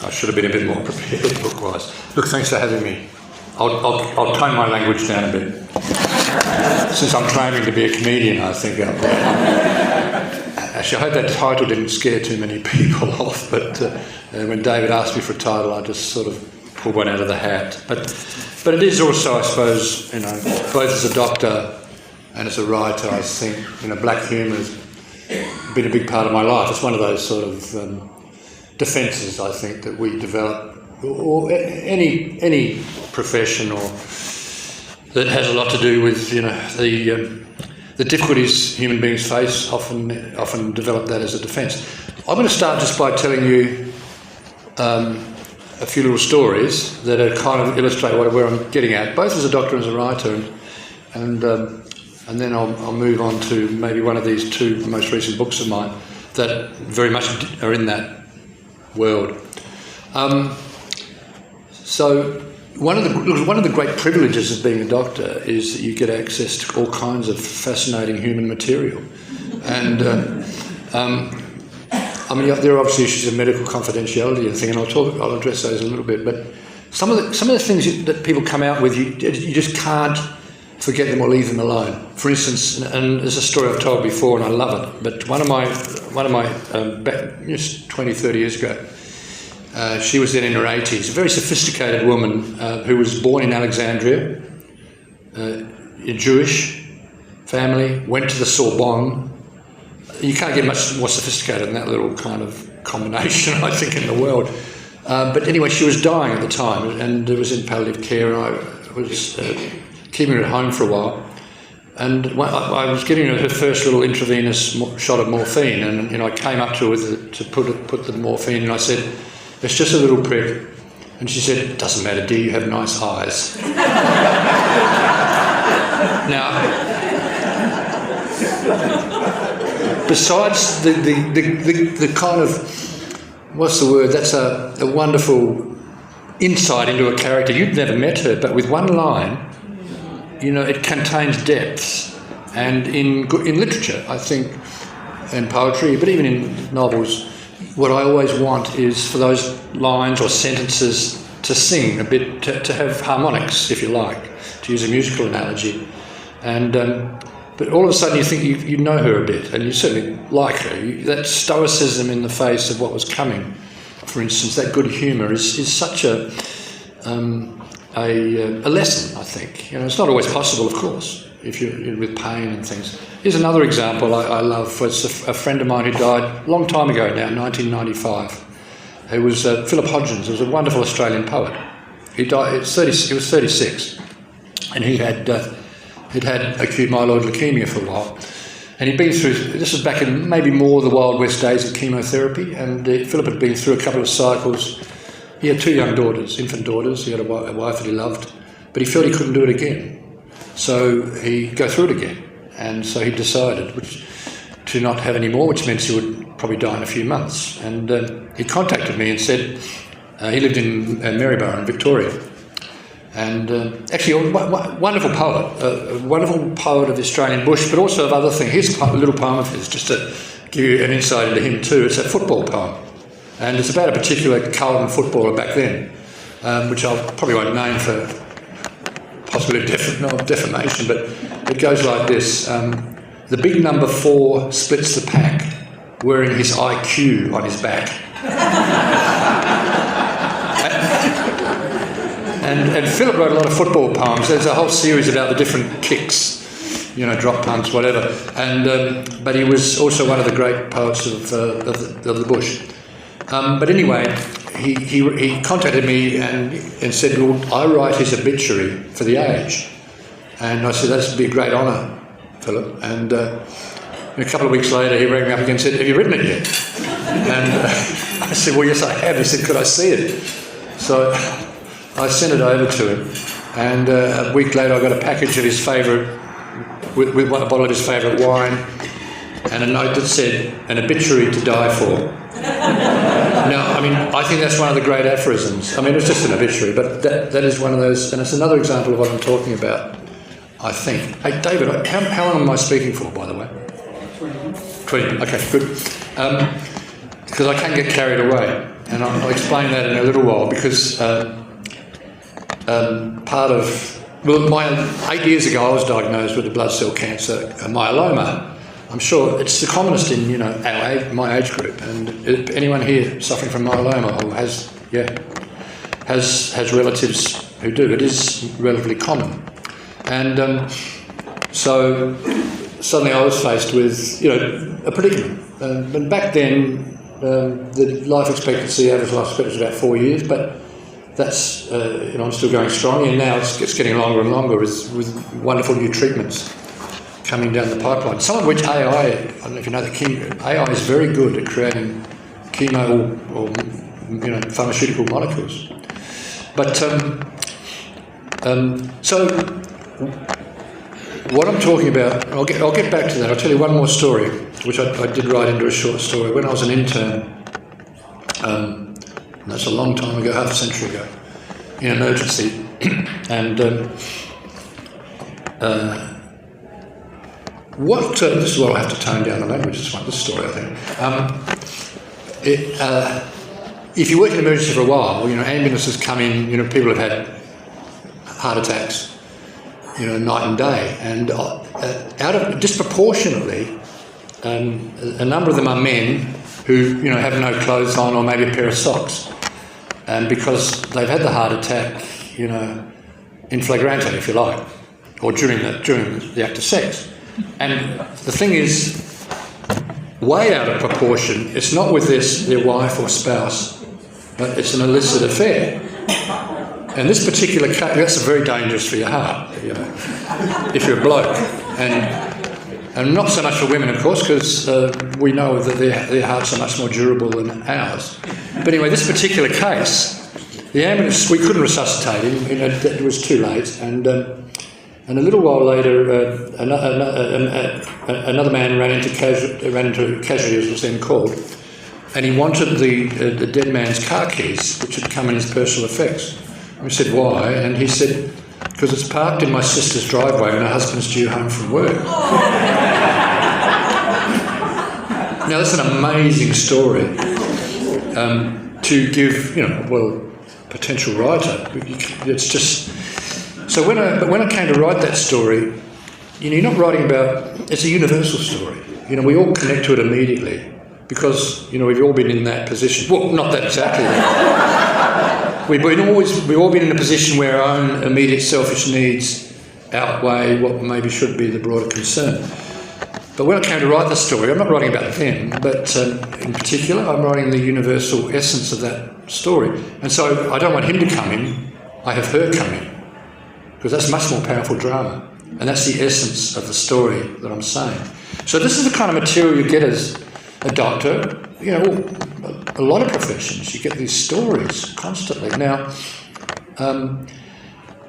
I should have been a bit more prepared book-wise. Look, thanks for having me. I'll tone my language down a bit. Since I'm training to be a comedian, I think. Actually, I hope that title didn't scare too many people off, but when David asked me for a title, I just sort of pulled one out of the hat. But it is also, I suppose, both as a doctor and as a writer, I think, black humour has been a big part of my life. It's one of those sort of defences, I think, that we develop, or any profession, or that has a lot to do with the difficulties human beings face. Often develop that as a defence. I'm going to start just by telling you a few little stories that are kind of illustrate where I'm getting at, both as a doctor and as a writer, and then I'll move on to maybe one of these two most recent books of mine that very much are in that world. So one of the great privileges of being a doctor is that you get access to all kinds of fascinating human material, and there are obviously issues of medical confidentiality and thing, and I'll address those a little bit. But some of the things that people come out with, you just can't forget them or leave them alone. For instance, and there's a story I've told before, and I love it. But one of my back just 20, 30 years ago, she was then in her 80s, a very sophisticated woman who was born in Alexandria, a Jewish family, went to the Sorbonne. You can't get much more sophisticated than that little kind of combination, I think, in the world. But anyway, she was dying at the time, and it was in palliative care, and I was keeping her at home for a while. And I was giving her first little intravenous shot of morphine, and I came up to her to put the morphine, and I said, "It's just a little prick." And she said, "It doesn't matter, dear, you have nice eyes." Now, besides the kind of, what's the word, that's a wonderful insight into a character. You'd never met her, but with one line, it contains depths. And in literature, I think, and poetry, but even in novels, what I always want is for those lines or sentences to sing a bit, to have harmonics, if you like, to use a musical analogy. And but all of a sudden you think you know her a bit, and you certainly like her. That stoicism in the face of what was coming, for instance, that good humour is such a lesson, I think. It's not always possible, of course, if you're with pain and things. Here's another example I love. It's a friend of mine who died a long time ago now, 1995. It was Philip Hodgins. He was a wonderful Australian poet. He died. He was 36, and he had acute myeloid leukemia for a while. And he'd been through, this was back in maybe more the Wild West days of chemotherapy, and Philip had been through a couple of cycles. He had two young daughters, infant daughters. He had a wife that he loved, but he felt he couldn't do it again. So he'd go through it again. And so he decided to not have any more, which meant he would probably die in a few months. And he contacted me and said, he lived in Maryborough in Victoria. And actually, a wonderful poet of the Australian bush, but also of other things. Here's a little poem of his, just to give you an insight into him too. It's a football poem. And it's about a particular Carlton footballer back then, which I probably won't name for possibility of defamation, but it goes like this. The big number 4 splits the pack, wearing his IQ on his back. And Philip wrote a lot of football poems. There's a whole series about the different kicks, drop punts, whatever. And but he was also one of the great poets of the bush. But anyway, he contacted me and said, "Well, I write his obituary for the Age." And I said, "That'd be a great honour, Philip." And a couple of weeks later, he rang me up again and said, "Have you written it yet?" And I said, "Well, yes, I have." He said, "Could I see it?" So I sent it over to him, and a week later I got a package of his favourite, with a bottle of his favourite wine, and a note that said, "An obituary to die for." Now, I think that's one of the great aphorisms. It's just an obituary, but that is one of those, and it's another example of what I'm talking about, I think. Hey, David, how long am I speaking for, by the way? 20. Okay, good. because I can get carried away, and I'll explain that in a little while, because part of... Well, 8 years ago I was diagnosed with a blood cell cancer, myeloma. I'm sure it's the commonest in my age group, and anyone here suffering from myeloma or has relatives who do, it is relatively common. And so suddenly I was faced with a predicament. And back then the life expectancy, average life expectancy, was about 4 years, but that's I'm still going strong, and now it's getting longer and longer with wonderful new treatments coming down the pipeline. Some of which AI, I don't know if you know that AI is very good at creating chemo or pharmaceutical molecules. But so what I'm talking about, I'll get back to that. I'll tell you one more story, which I did write into a short story when I was an intern. That's a long time ago, half a century ago, in emergency. And this is what I have to tone down the language, this story, I think. If you work in emergency for a while, ambulances come in, people have had heart attacks, night and day. And out of disproportionately, a number of them are men who, have no clothes on or maybe a pair of socks. And because they've had the heart attack, in flagrante, if you like, or during the act of sex. And the thing is, way out of proportion, it's not with their wife or spouse, but it's an illicit affair. And this particular case, that's very dangerous for your heart, if you're a bloke. And not so much for women, of course, because we know that their hearts are much more durable than ours. But anyway, this particular case, the ambulance, we couldn't resuscitate him, it was too late. And a little while later, another man ran into casualty, as it was then called, and he wanted the dead man's car keys, which had come in his personal effects. We said, why? And he said, because it's parked in my sister's driveway when her husband's due home from work. Now, that's an amazing story to give, potential writer. It's just... So when I came to write that story, you're not writing about... It's a universal story. We all connect to it immediately because, we've all been in that position. Well, not that exactly. We've all been in a position where our own immediate selfish needs outweigh what maybe should be the broader concern. But when I came to write the story, I'm not writing about them, but in particular, I'm writing the universal essence of that story. And so I don't want him to come in, I have her come in, because that's much more powerful drama. And that's the essence of the story that I'm saying. So this is the kind of material you get as a doctor, a lot of professions, you get these stories constantly. Now,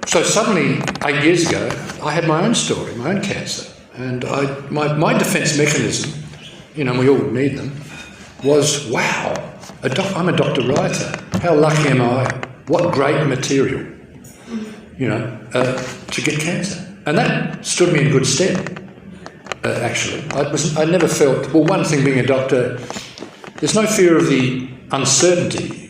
so suddenly, 8 years ago, I had my own story, my own cancer. And my defence mechanism, and we all need them, was, wow, I'm a doctor-writer. How lucky am I? What great material, to get cancer. And that stood me in good stead, actually. I never felt... Well, one thing being a doctor, there's no fear of the uncertainty,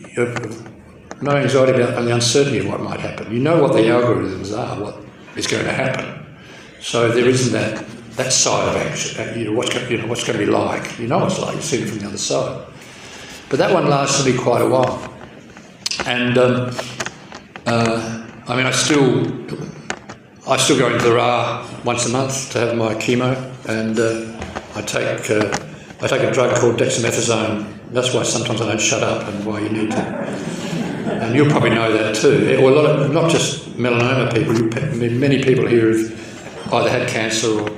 no anxiety about the uncertainty of what might happen. You know what the algorithms are, what is going to happen. So there isn't that side of action, what's going to be like. It's like, you see it from the other side. But that one lasted me quite a while. And, I still go into the RA once a month to have my chemo, and I take a drug called dexamethasone. That's why sometimes I don't shut up and why you need to. And you'll probably know that too. Or a lot of, not just melanoma people, many people here who've either had cancer or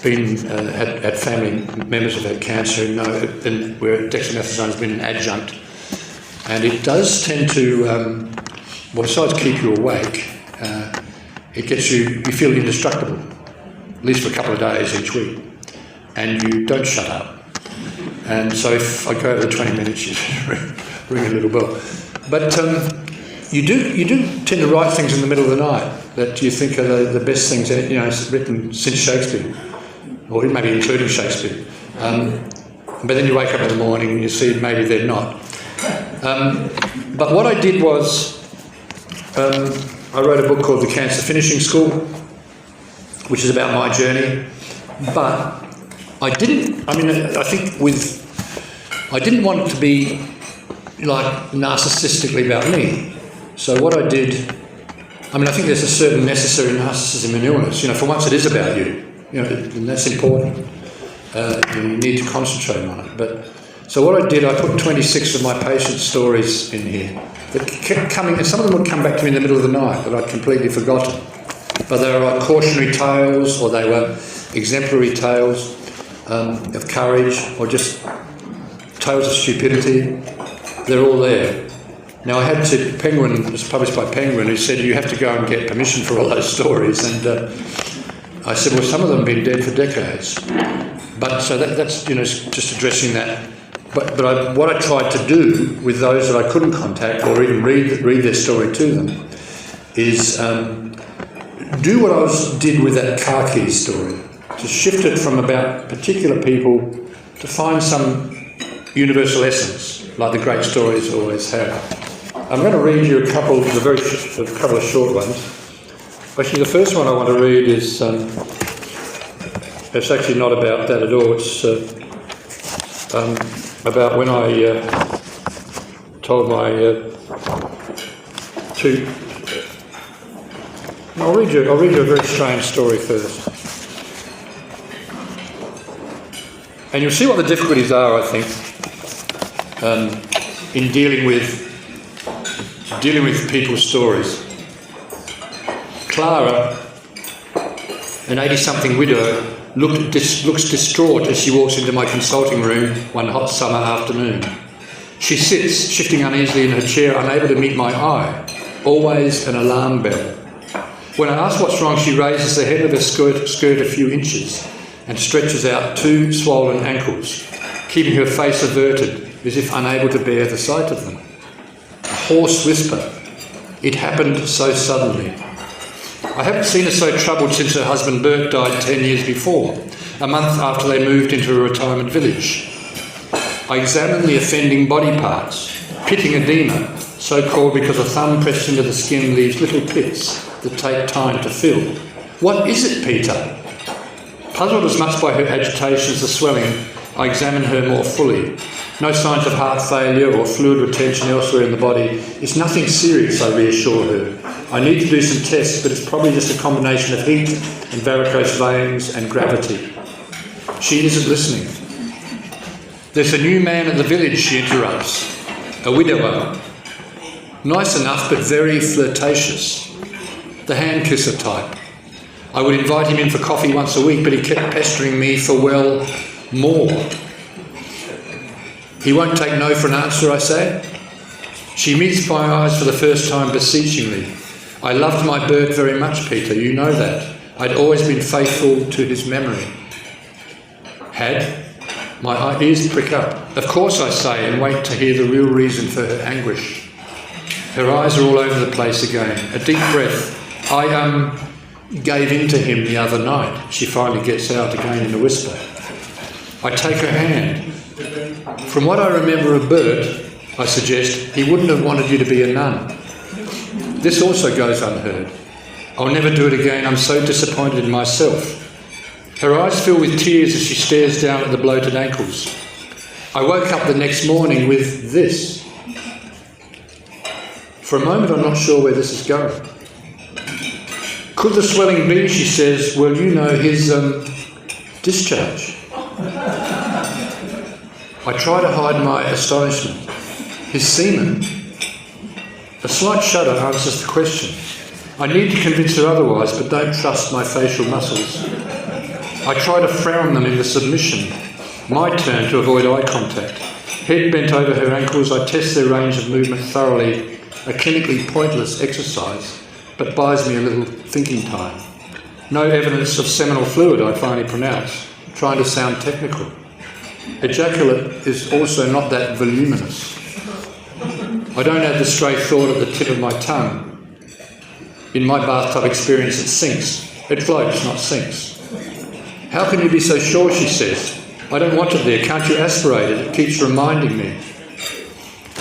had family members who've had cancer who know where dexamethasone has been an adjunct. And it does tend to, besides keep you awake, it gets you feel indestructible, at least for a couple of days each week, and you don't shut up. And so if I go over the 20 minutes, you ring a little bell. But you do tend to write things in the middle of the night that you think are the best things, written since Shakespeare, or maybe including Shakespeare. But then you wake up in the morning and you see maybe they're not. But what I did was, I wrote a book called The Cancer Finishing School, which is about my journey. But I didn't want it to be like narcissistically about me. So what I did, I think there's a certain necessary narcissism in illness. For once it is about you, and that's important. You need to concentrate on it. But so what I did, I put 26 of my patients' stories in here that kept coming, and some of them would come back to me in the middle of the night that I'd completely forgotten. But they were like cautionary tales, or they were exemplary tales of courage, or just tales of stupidity. They're all there. Now I had to, Penguin, it was published by Penguin, who said you have to go and get permission for all those stories, and I said, well, some of them have been dead for decades. But so that's just addressing that. But what I tried to do with those that I couldn't contact or even read their story to them is do what I did with that car key story, to shift it from about particular people to find some universal essence, like the great stories always have. I'm going to read you a couple of short ones. Actually, the first one I want to read is, it's actually not about that at all. It's about when I told my two... I'll read you a very strange story first. And you'll see what the difficulties are, I think, in dealing with people's stories. Clara, an 80-something widow, looks distraught as she walks into my consulting room one hot summer afternoon. She sits, shifting uneasily in her chair, unable to meet my eye. Always an alarm bell. When I ask what's wrong, she raises the hem of her skirt a few inches and stretches out two swollen ankles, keeping her face averted as if unable to bear the sight of them. A hoarse whisper. It happened so suddenly. I haven't seen her so troubled since her husband Bert died 10 years before, a month after they moved into a retirement village. I examined the offending body parts. Pitting edema, so called because a thumb pressed into the skin leaves little pits that take time to fill. What is it, Peter? Puzzled as much by her agitation as the swelling, I examined her more fully. No signs of heart failure or fluid retention elsewhere in the body. It's nothing serious, I reassure her. I need to do some tests, but it's probably just a combination of heat and varicose veins and gravity. She isn't listening. There's a new man at the village, she interrupts. A widower. Nice enough, but very flirtatious. The hand kisser type. I would invite him in for coffee once a week, but he kept pestering me for, well, more. He won't take no for an answer, I say. She meets my eyes for the first time beseechingly. I loved my Bert very much, Peter, you know that. I'd always been faithful to his memory. Had? My ears prick up. Of course, I say, and wait to hear the real reason for her anguish. Her eyes are all over the place again. A deep breath. I gave in to him the other night. She finally gets out again in a whisper. I take her hand. From what I remember of Bert, I suggest, he wouldn't have wanted you to be a nun. This also goes unheard. I'll never do it again. I'm so disappointed in myself. Her eyes fill with tears as she stares down at the bloated ankles. I woke up the next morning with this. For a moment, I'm not sure where this is going. Could the swelling be, she says, well, you know, his discharge. I try to hide my astonishment. His semen? A slight shudder answers the question. I need to convince her otherwise, but don't trust my facial muscles. I try to frown them into submission. My turn to avoid eye contact. Head bent over her ankles, I test their range of movement thoroughly. A clinically pointless exercise, but buys me a little thinking time. No evidence of seminal fluid, I finally pronounce, trying to sound technical. Ejaculate is also not that voluminous. I don't have the stray thought at the tip of my tongue. In my bathtub experience, it sinks. It floats, not sinks. How can you be so sure, she says. I don't want it there. Can't you aspirate it? It keeps reminding me.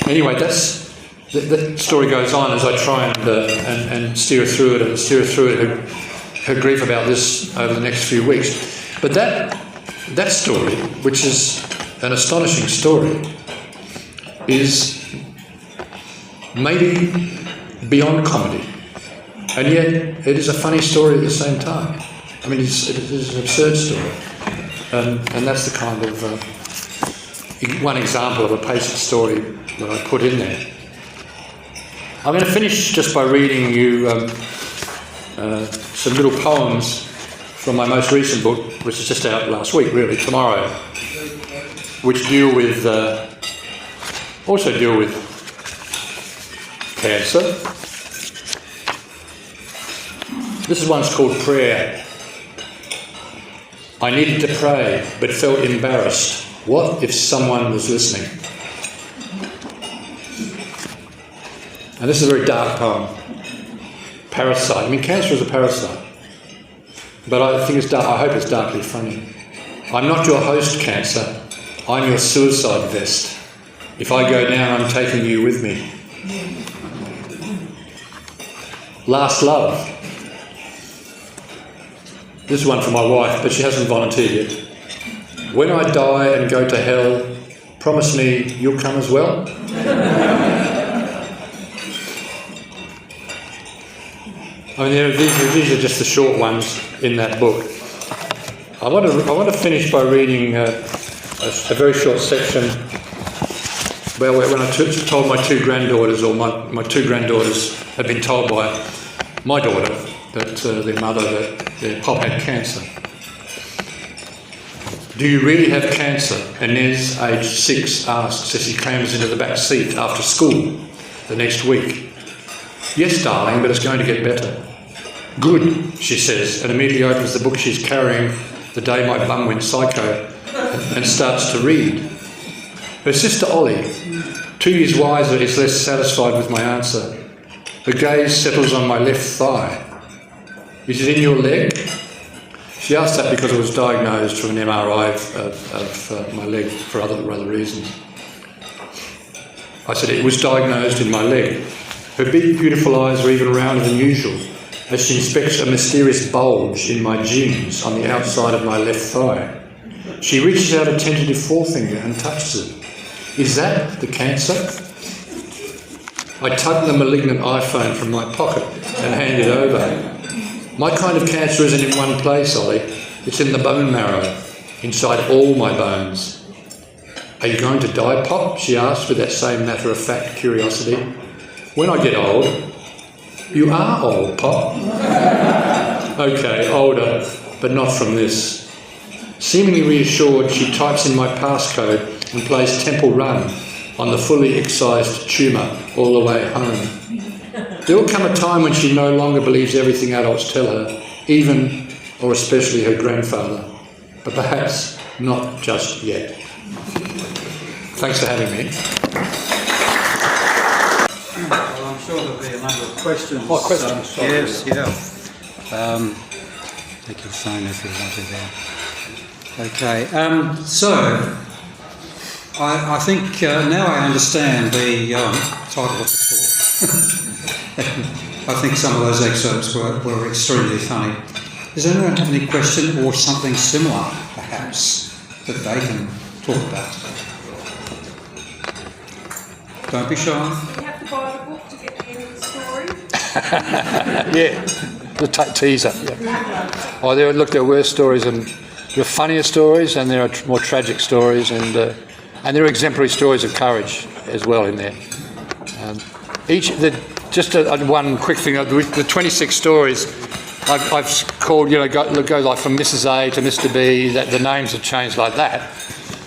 Anyway, the story goes on as I try and steer through it, her grief about this over the next few weeks. But that story, which is an astonishing story, is maybe beyond comedy. And yet it is a funny story at the same time. I mean, it is an absurd story. And that's the kind of one example of a patient story that I put in there. I'm going to finish just by reading you some little poems from my most recent book, which is just out last week, really, tomorrow, which also deal with cancer. This is one's called Prayer. I needed to pray, but felt embarrassed. What if someone was listening? And this is a very dark poem. Parasite. I mean, cancer is a parasite. But I think it's dark. I hope it's darkly funny. I'm not your host, cancer. I'm your suicide vest. If I go down, I'm taking you with me. Last love. This is one for my wife, but she hasn't volunteered yet. When I die and go to hell, promise me you'll come as well. I mean, these are just the short ones in that book. I want to finish by reading a very short section where when I told my two granddaughters, or my two granddaughters had been told by my daughter that their mother, that their pop had cancer. Do you really have cancer? Inez, aged 6, asks as he clambers into the back seat after school the next week. Yes, darling, but it's going to get better. Good, she says, and immediately opens the book she's carrying the day my bum went psycho and starts to read. Her sister Ollie, 2 years wiser, is less satisfied with my answer. Her gaze settles on my left thigh. Is it in your leg? She asked that because I was diagnosed from an MRI of my leg for other reasons. I said it was diagnosed in my leg. Her big, beautiful eyes were even rounder than usual as she inspects a mysterious bulge in my jeans on the outside of my left thigh. She reaches out a tentative forefinger and touches it. Is that the cancer? I tug the malignant iPhone from my pocket and hand it over. My kind of cancer isn't in one place, Ollie. It's in the bone marrow, inside all my bones. Are you going to die, Pop? She asked with that same matter-of-fact curiosity. When I get old. You are old, Pop. Okay, older, but not from this. Seemingly reassured, she types in my passcode and plays Temple Run on the fully excised tumour all the way home. There will come a time when she no longer believes everything adults tell her, even or especially her grandfather, but perhaps not just yet. Thanks for having me. Well, I'm sure there'll be a number of questions. Oh, questions. Sorry. Yes, yeah. Take your phone if you want to there. Okay, so I think now I understand the title of the talk. I think some of those excerpts were extremely funny. Does anyone have any question or something similar, perhaps, that they can talk about? Don't be shy. Do you have to buy the book to get the end of the story? Yeah, the teaser. Yeah. Oh, there were stories, and there are funnier stories, and there are more tragic stories, and there are exemplary stories of courage as well in there. One quick thing, the 26 stories I've called, go like from Mrs. A to Mr. B, that the names have changed like that,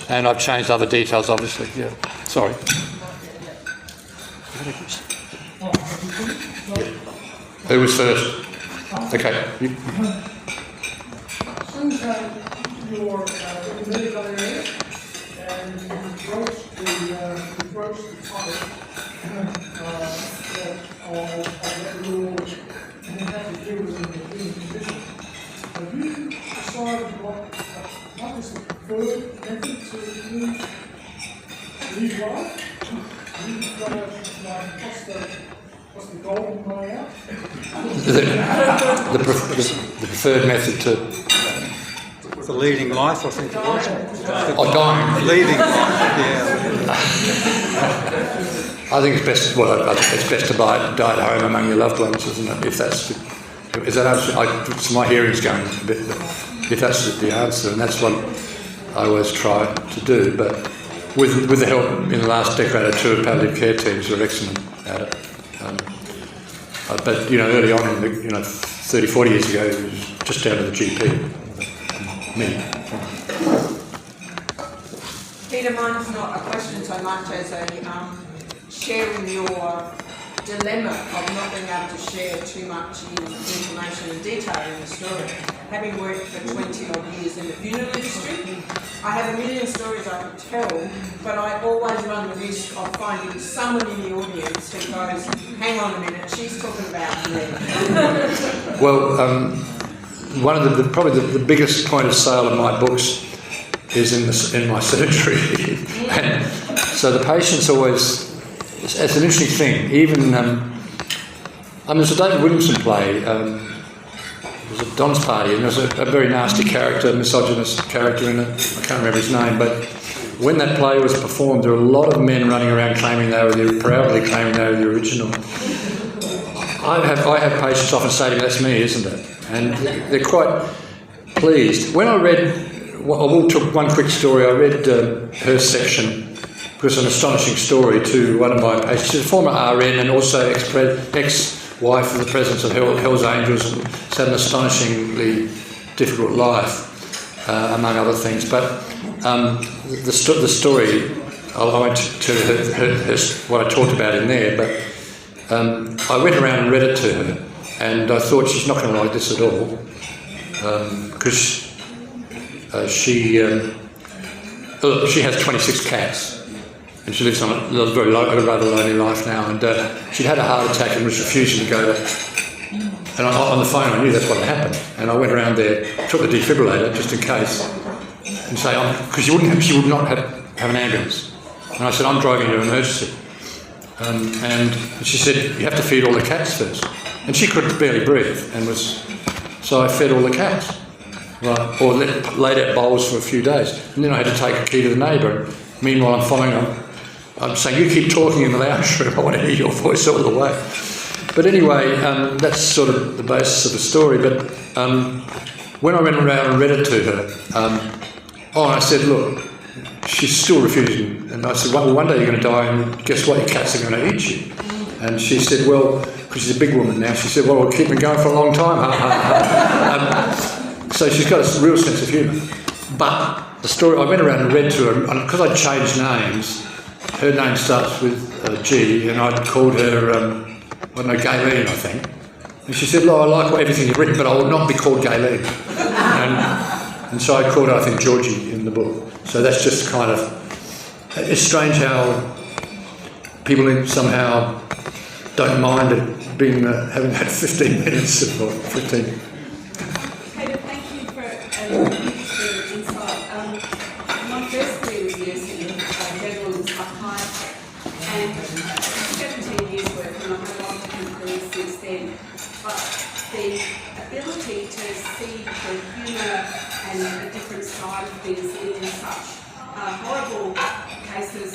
and I've changed other details, obviously. Yeah, sorry. Who was first? Okay. Since you're in the medical area and you broach the topic of the rules and have to do with the human condition, have you decided what is the preferred method to leave life? You've got to, like, what's the golden way out? The preferred method to... The leading life, I think it was. dying. Leading life, yeah. I think it's best. Well, it's best to die at home among your loved ones, isn't it? If that's, is that answer? My hearing's going a bit. If that's the answer, and that's what I always try to do. But with the help in the last decade or two of palliative care teams, who are excellent at it. But early on, 30, 40 years ago, it was just down to the GP. Me. Peter, mine's not a question so much as a sharing your dilemma of not being able to share too much information and detail in the story. Having worked for 20 odd years in the funeral industry, I have a million stories I could tell, but I always run the risk of finding someone in the audience who goes, hang on a minute, she's talking about me. Well, one of probably the biggest point of sale of my books is in my surgery, and so the patients always. It's an interesting thing. Even there's a David Williamson play. It was a Don's Party, and there's a very nasty character, misogynist character in it. I can't remember his name, but when that play was performed, there were a lot of men running around proudly claiming they were the original. I have patients often say to me, "That's me, isn't it?" And they're quite pleased. When I read, I will talk one quick story. I read her section. It was an astonishing story to one of my patients. She's a former RN and also ex-wife of the president of Hell's Angels, and has had an astonishingly difficult life, among other things. But the story, I won't tell her what I talked about in there, but I went around and read it to her, and I thought she's not going to like this at all, because she has 26 cats. And she lives on a rather lonely life now. And she'd had a heart attack and was refusing to go. And on the phone, I knew that's what had happened. And I went around there, took the defibrillator just in case, and say, because she would not have an ambulance. And I said, I'm driving to an emergency. And she said, you have to feed all the cats first. And she could barely breathe, so I fed all the cats. Right, or laid out bowls for a few days. And then I had to take a key to the neighbour. Meanwhile, I'm following them. I'm saying, you keep talking in the lounge room, I want to hear your voice all the way. But anyway, that's sort of the basis of the story. But when I went around and read it to her, I said, look, she's still refusing. And I said, well, one day you're going to die, and guess what, your cats are going to eat you. And she said, well, because she's a big woman now, she said, well, it'll keep me going for a long time. So she's got a real sense of humour. But the story, I went around and read to her, and because I'd changed names, her name starts with G, and I'd called her, Gayleen, I think. And she said, I like everything you've written, but I will not be called Gayleen. And so I called her, I think, Georgie in the book. So that's just kind of, it's strange how people somehow don't mind it being, having had 15 minutes or 15. Peter, thank you for insight. My first career was nursing, general and psychiatry, and 17 years work, and I've had a lot of different careers since then. But the ability to see the humour and a different side of things in such horrible cases,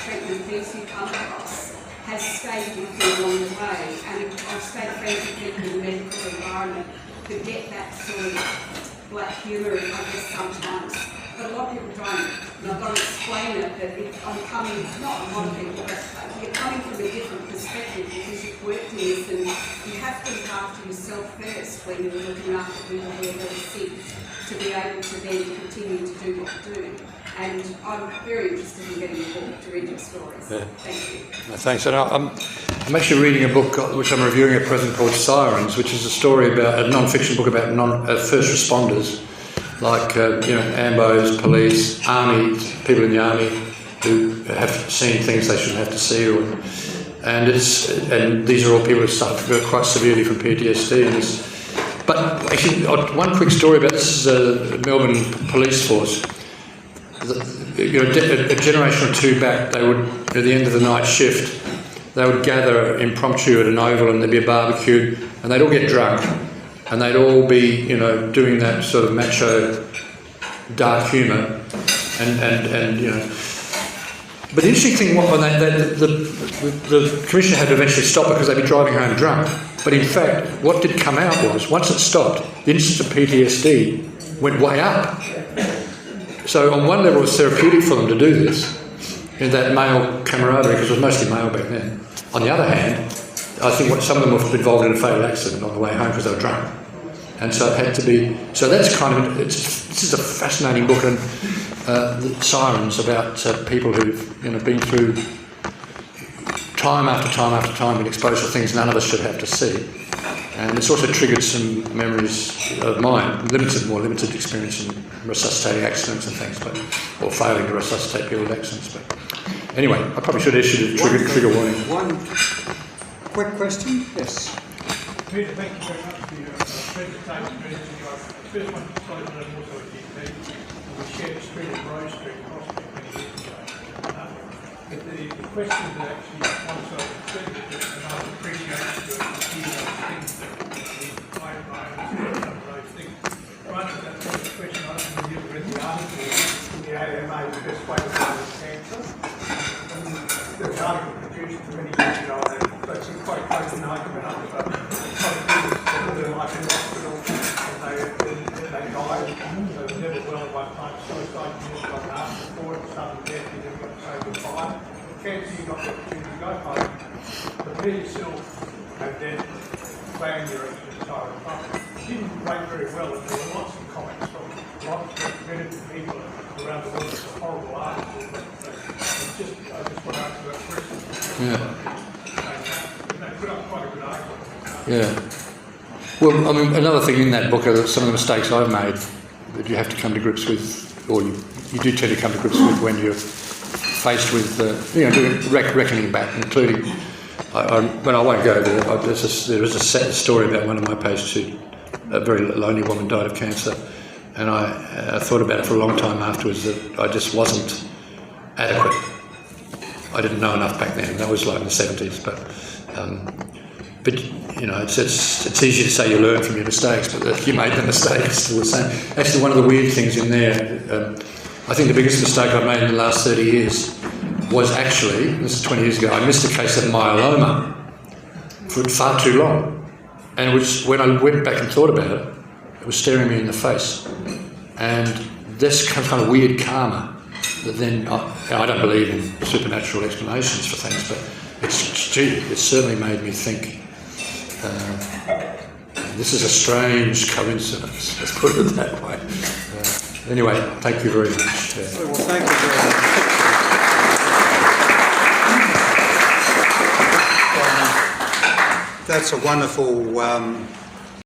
treatment things you come across, has stayed with me along the way, and I've stayed friends with people in the medical environment who get that sort of black humour, I guess, sometimes. But a lot of people don't, and I've got to explain it, that if I'm coming, not a lot of people, but you're coming from a different perspective because you've worked in this, and you have to look after yourself first when you're looking after people who are really sick, to be able to then continue to do what you do. And I'm very interested in getting a book to read your stories. Yeah. Thank you. Thanks. And I'm actually reading a book which I'm reviewing at present called Sirens, which is a story about a non-fiction book about first responders, like AMBOs, police, army, people in the army who have seen things they shouldn't have to see, and these are all people who suffer quite severely from PTSD. But actually, one quick story about this is a Melbourne police force. a generation or two back, they would, at the end of the night shift, they would gather impromptu at an oval and there'd be a barbecue and they'd all get drunk and they'd all be, doing that sort of macho dark humour and But the interesting thing was the commissioner had to eventually stop it because they'd be driving home drunk. But in fact, what did come out was, once it stopped, the incidence of PTSD went way up. So on one level it was therapeutic for them to do this, in that male camaraderie, because it was mostly male back then. On the other hand, I think some of them were involved in a fatal accident on the way home because they were drunk. And so it had to be, so that's this is a fascinating book, and the sirens about people who've been through time after time after time, been exposed to things none of us should have to see. And it's also triggered some memories of mine, more limited experience in resuscitating accidents and things, or failing to resuscitate people with accidents. But anyway, I probably should issue a trigger warning. One quick question? Yes. Peter, thank you very much for your presentation. First one, sorry, but I'm also a GP. We shared the street at Rose Street Hospital many years ago. But the question that actually once I was and I appreciate to hear those things that I understand some of those things. One of that first question I was going to read the article in the AMA, the best way to fight cancer. And there was an article produced many years ago, and that's quite close to an argument up about their life in hospital, and they died, so it was never well at one time. Suicide, you just got asked for it, sudden death, you never got to say goodbye. Cancer, you got the opportunity to go home. But really still, and then plan your entire time. It didn't rate very well, and there were lots of comments from lots of repetitive people around the world. It's a horrible article, but I just want to answer that question. Yeah. They put up quite a good argument. Yeah. Well, I mean, another thing in that book are some of the mistakes I've made that you have to come to grips with, or you do tend to come to grips with when you're faced with, doing reckoning back, including, when I won't go there, there is a sad story about one of my patients who, a very lonely woman, died of cancer, and I thought about it for a long time afterwards that I just wasn't adequate. I didn't know enough back then. That was like in the 70s, but it's easy to say you learn from your mistakes, but if you made the mistake, it's still the same. Actually, one of the weird things in there, I think the biggest mistake I've made in the last 30 years was actually, this is 20 years ago, I missed a case of myeloma for far too long. And which, when I went back and thought about it, it was staring me in the face. And this kind of weird karma that then, I don't believe in supernatural explanations for things, but it's certainly made me think, this is a strange coincidence, let's put it that way. Anyway, thank you very much. Well, thank you very much. That's a wonderful